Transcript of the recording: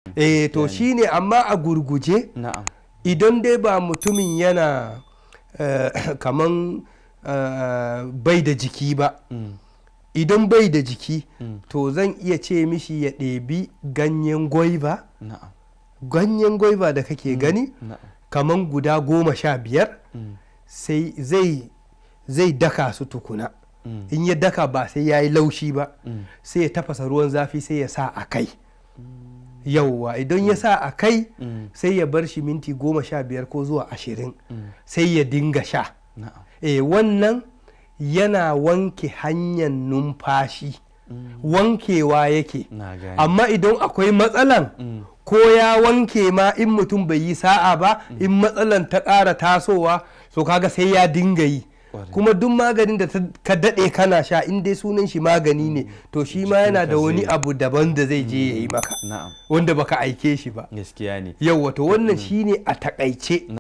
To shine, amma a gurguje idan dai ba mutumin yana kaman bai da jiki ba, idan bai da jiki to zan iya ce mishi ya ɗebi ganyen gwaiba, ganyen gwaiba da kake gani kaman guda 15 sai zai daka su tukuna. In ya daka ba sai ya yi laushi ba, sai ya tafasa ruwan zafi sai ya sa a kai. Yauwa idan ya sa a kai sai ya bar shi minti 15 ko zuwa 20 sai ya dinga sha. Wannan yana wanke hanyar numfashi, wankewa yake. Amma idan akwai matsalan ko ya wanke ma, in mutum bai yi sa'a ba, in matsalan ta ƙara tasowa, so kaga sai ya dinga yi. Kuma duk maganin da ka daɗe kana sha, in dai sunan shi magani ne, to shi ma yana da wani abu daban da zai je ya yi maka, wanda baka aike shi ba. Gaskiya ne. Yau wato wannan shine a takaice.